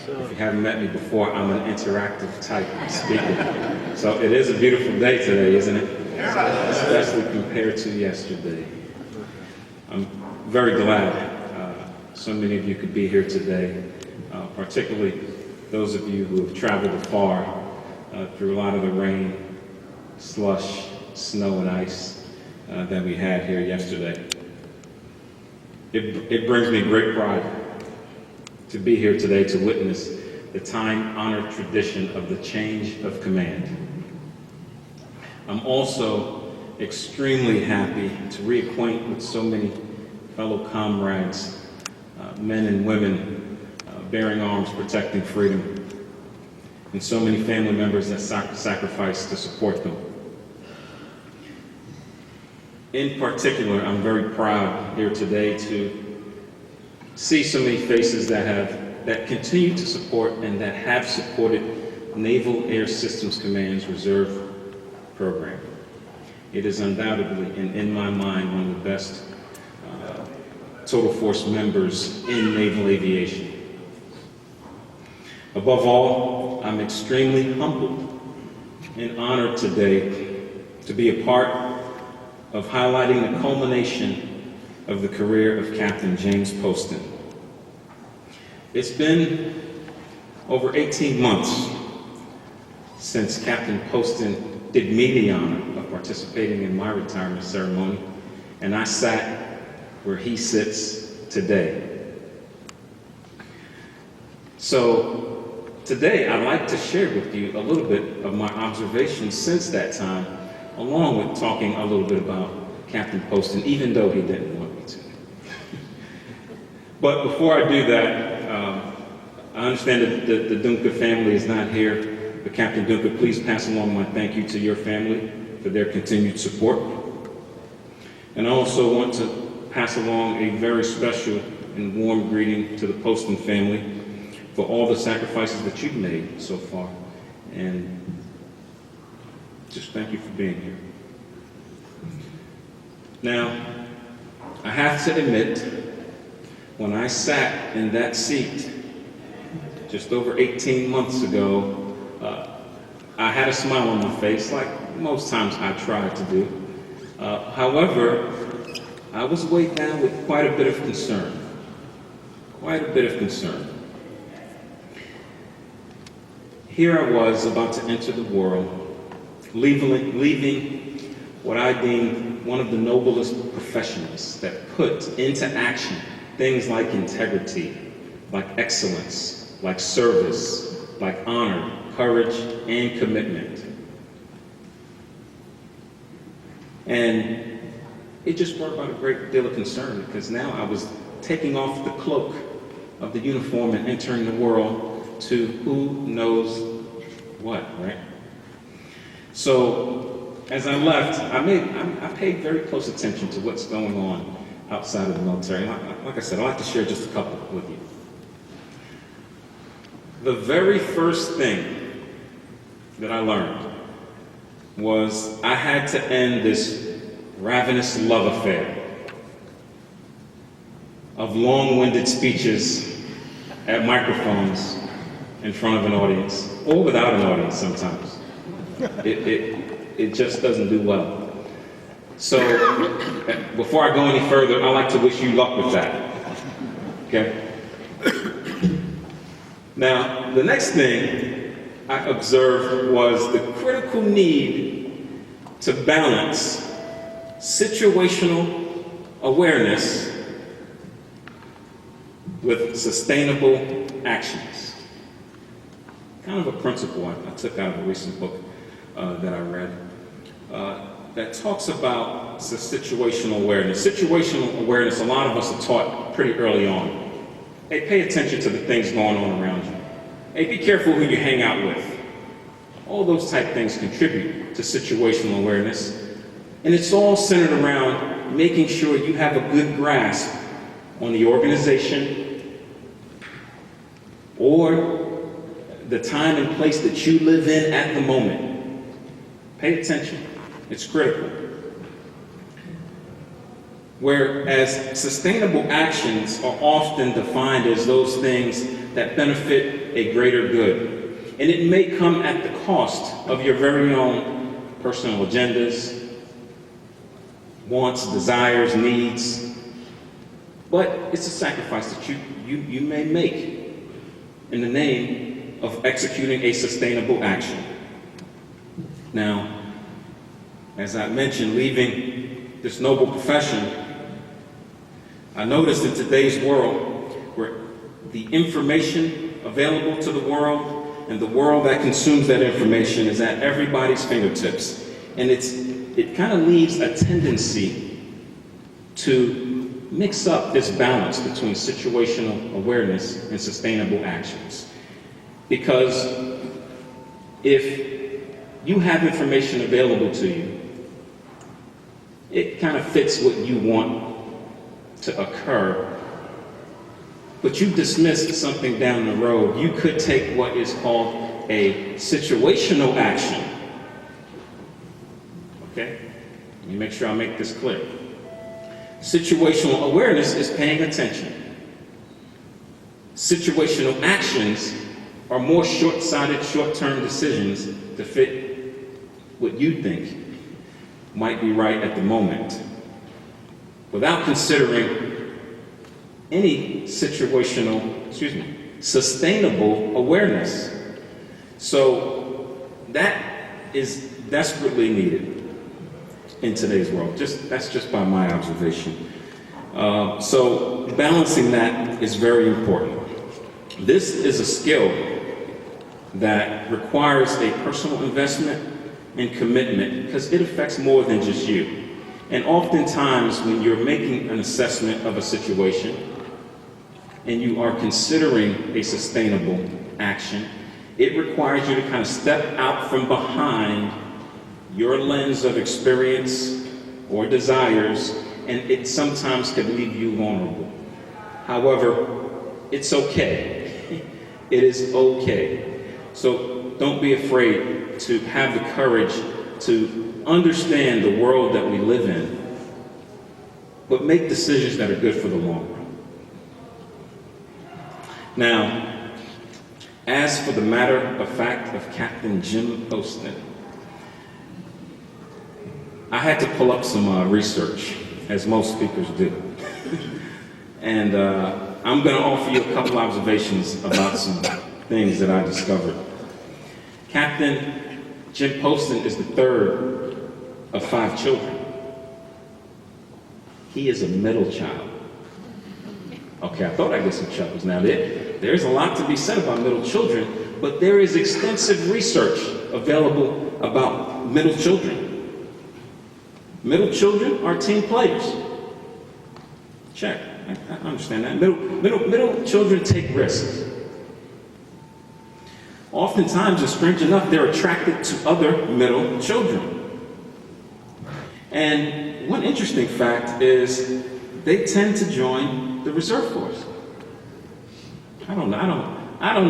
If you haven't met me before, I'm an interactive type speaker. So it is a beautiful day today, isn't it? Especially compared to yesterday. I'm very glad so many of you could be here today, particularly those of you who have traveled afar through a lot of the rain, slush, snow, and ice that we had here yesterday. It brings me great pride to be here today to witness the time-honored tradition of the change of command. I'm also extremely happy to reacquaint with so many fellow comrades, men and women bearing arms, protecting freedom, and so many family members that sacrificed to support them. In particular, I'm very proud here today to see so many faces that continue to support and that have supported Naval Air Systems Command's Reserve program. It is undoubtedly, and in my mind, one of the best total force members in naval aviation. Above all, I'm extremely humbled and honored today to be a part of highlighting the culmination of the career of Captain James Poston. It's been over 18 months since Captain Poston did me the honor of participating in my retirement ceremony, and I sat where he sits today. So today I'd like to share with you a little bit of my observations since that time, along with talking a little bit about Captain Poston, even though he didn't want me to. But before I do that, I understand that the Dunca family is not here, but Captain Dunca, please pass along my thank you to your family for their continued support. And I also want to pass along a very special and warm greeting to the Poston family for all the sacrifices that you've made so far. And just thank you for being here. Now, I have to admit, when I sat in that seat just over 18 months ago, I had a smile on my face, like most times I try to do. However, I was weighed down with quite a bit of concern. Here I was about to enter the world, leaving what I deemed one of the noblest professions that put into action things like integrity, like excellence, like service, like honor, courage, and commitment. And it just brought about a great deal of concern because now I was taking off the cloak of the uniform and entering the world to who knows what, right? So as I left, I paid very close attention to what's going on outside of the military. Like I said, I'd like to share just a couple with you. The very first thing that I learned was I had to end this ravenous love affair of long-winded speeches at microphones in front of an audience, or without an audience sometimes. It just doesn't do well. So, before I go any further, I'd like to wish you luck with that, okay? Now, the next thing I observed was the critical need to balance situational awareness with sustainable actions. Kind of a principle I took out of a recent book that I read that talks about situational awareness. Situational awareness, a lot of us are taught pretty early on. Hey, pay attention to the things going on around you. Hey, be careful who you hang out with. All those type things contribute to situational awareness. And it's all centered around making sure you have a good grasp on the organization or the time and place that you live in at the moment. Pay attention. It's critical. Whereas sustainable actions are often defined as those things that benefit a greater good. And it may come at the cost of your very own personal agendas, wants, desires, needs, but it's a sacrifice that you may make in the name of executing a sustainable action. Now, as I mentioned, leaving this noble profession, I noticed in today's world where the information available to the world and the world that consumes that information is at everybody's fingertips. And it kind of leaves a tendency to mix up this balance between situational awareness and sustainable actions. Because if you have information available to you, it kind of fits what you want to occur, but you dismissed something down the road. You could take what is called a situational action. Okay? Let me make sure I make this clear. Situational awareness is paying attention. Situational actions are more short-sighted, short-term decisions to fit what you think might be right at the moment, without considering any sustainable awareness. So that is desperately needed in today's world. That's just by my observation. So balancing that is very important. This is a skill that requires a personal investment and commitment because it affects more than just you. And oftentimes when you're making an assessment of a situation and you are considering a sustainable action, it requires you to kind of step out from behind your lens of experience or desires, and it sometimes can leave you vulnerable. However, it's okay. It is okay. So don't be afraid to have the courage to understand the world that we live in, but make decisions that are good for the long run. Now, as for the matter of fact of Captain Jim Poston, I had to pull up some research, as most speakers do. And I'm going to offer you a couple observations about some things that I discovered. Captain Jim Poston is the third of 5 children. He is a middle child. Okay, I thought I'd get some chuckles. Now, there's a lot to be said about middle children, but there is extensive research available about middle children. Middle children are team players. Check. I understand that. Middle children take risks. Oftentimes, and strange enough, they're attracted to other middle children. And one interesting fact is they tend to join the reserve force. I don't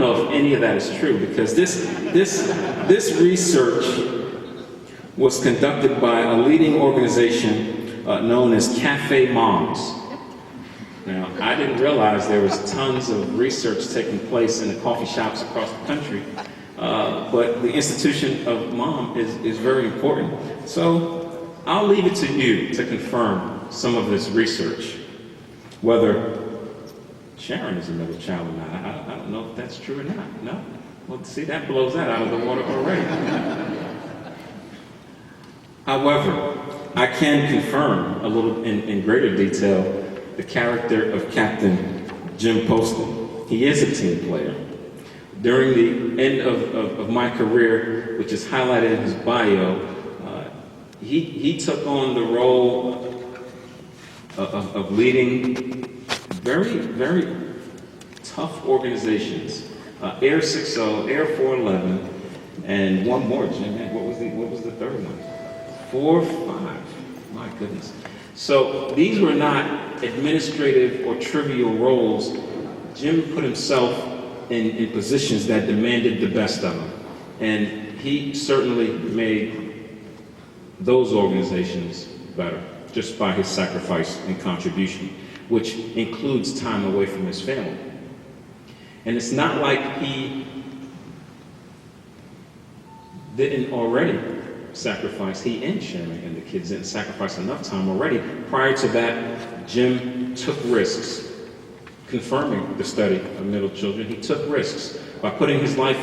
know if any of that is true, because this research was conducted by a leading organization known as Cafe Moms. Now, I didn't realize there was tons of research taking place in the coffee shops across the country, but the institution of Mom is very important. So I'll leave it to you to confirm some of this research, whether Sharon is a middle child or not. I don't know if that's true or not. No? Well, see, that blows that out of the water already. However, I can confirm a little in greater detail the character of Captain Jim Poston. He is a team player. During the end of my career, which is highlighted in his bio, he took on the role of leading very, very tough organizations. Air 60, Air 411, and one more, Jim. What was the third one? 4-5. My goodness. So these were not administrative or trivial roles. Jim put himself in positions that demanded the best of him. And he certainly made those organizations better. just by his sacrifice and contribution, which includes time away from his family. And it's not like he didn't already sacrifice, he and Sharon and the kids didn't sacrifice enough time already. Prior to that, Jim took risks confirming the study of middle children. He took risks by putting his life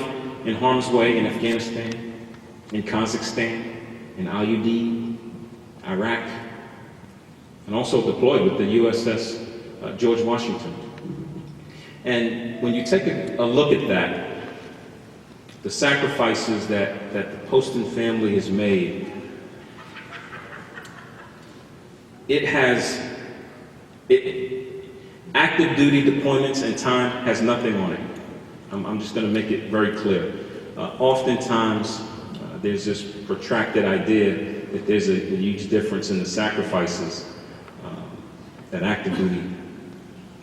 in harm's way in Afghanistan, in Kazakhstan, in IUD, Iraq, and also deployed with the USS George Washington. And when you take a look at that, the sacrifices that the Poston family has made, active duty deployments and time has nothing on it. I'm just going to make it very clear. Oftentimes, there's this protracted idea that there's a huge difference in the sacrifices that active duty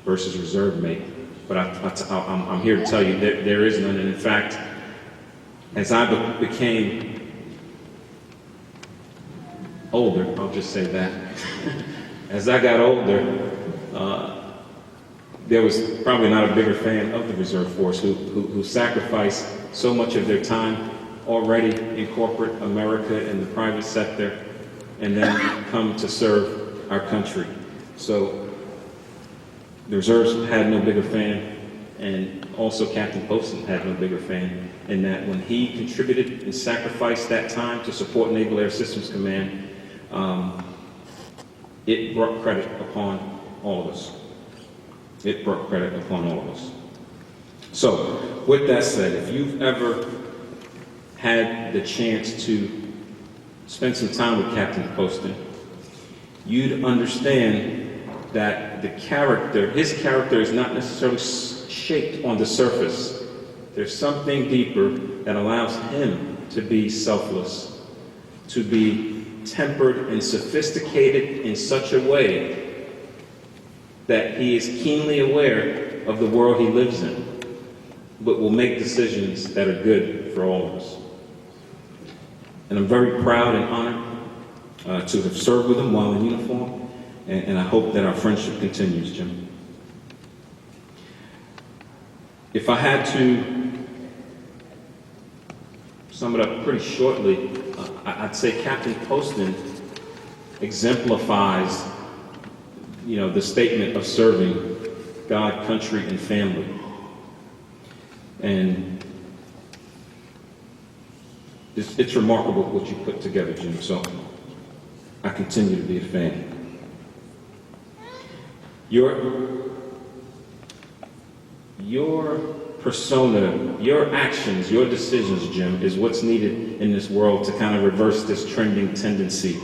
versus reserve make. But I'm here to tell you that there is none. And in fact, as I became older, I'll just say that, as I got older, there was probably not a bigger fan of the reserve force who sacrificed so much of their time already in corporate America in the private sector and then come to serve our country. So the reserves had no bigger fan, and also Captain Poston had no bigger fan, in that when he contributed and sacrificed that time to support Naval Air Systems Command, it brought credit upon all of us. It brought credit upon all of us. So, with that said, if you've ever had the chance to spend some time with Captain Poston, you'd understand that his character is not necessarily shaped on the surface. There's something deeper that allows him to be selfless, to be tempered and sophisticated in such a way that he is keenly aware of the world he lives in, but will make decisions that are good for all of us. And I'm very proud and honored to have served with him while in uniform, and I hope that our friendship continues, Jim. If I had to sum it up pretty shortly, I'd say Captain Poston exemplifies, the statement of serving God, country, and family. And it's remarkable what you put together, Jim, so I continue to be a fan. Your persona, your actions, your decisions, Jim, is what's needed in this world to kind of reverse this trending tendency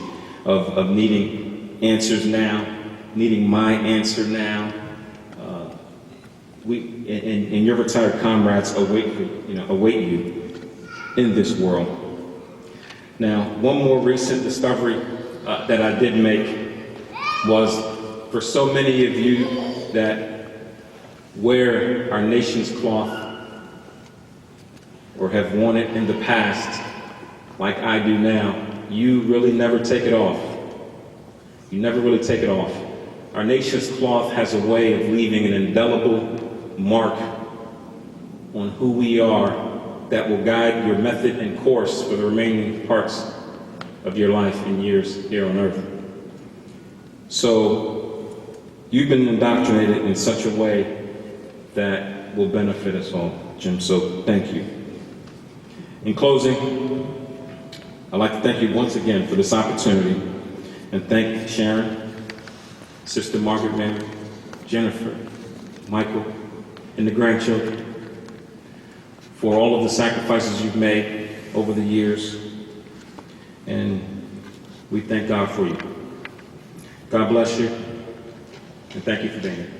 of needing answers now, needing my answer now. And your retired comrades await you in this world. Now, one more recent discovery that I did make was, for so many of you that wear our nation's cloth or have worn it in the past, like I do now, you really never take it off. You never really take it off. Our nation's cloth has a way of leaving an indelible mark on who we are that will guide your method and course for the remaining parts of your life and years here on earth. So, you've been indoctrinated in such a way that will benefit us all, Jim, so thank you. In closing, I'd like to thank you once again for this opportunity, and thank Sharon, Sister Margaret Mary, Jennifer, Michael, and the grandchildren for all of the sacrifices you've made over the years, and we thank God for you. God bless you. And thank you for being here.